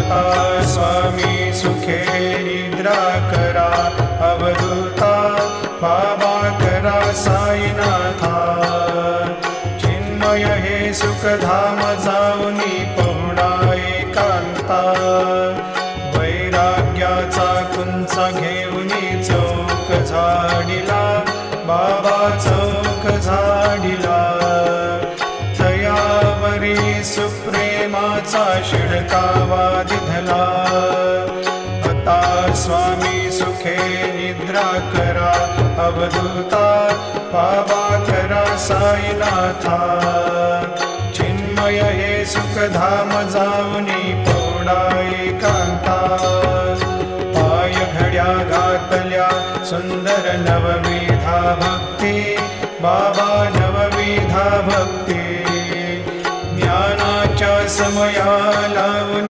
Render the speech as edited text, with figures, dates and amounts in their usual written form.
आता स्वामी सुखे निद्रा करा, अवधूता बाबा करा साईनाथा। चिन्मय हे सुखधाम जाऊनी पहुडा एकांता, वैराग्याचा कुंचा घेऊनी चौक झाडिला, बाबा चौक झाडिला। तयावरी सुप्रेमाचा शिडकावा दिधला, आता स्वामी सुखे निद्रा करा, अवधूता बाबा करा साईनाथा। चिन्मय हे सुखधाम जाऊनी पहुडा एकांता, पाय घड्या घातल्या सुंदर नवविधा भक्ती, बाबा नवविधा भक्ती। ज्ञानाच्या समया लावून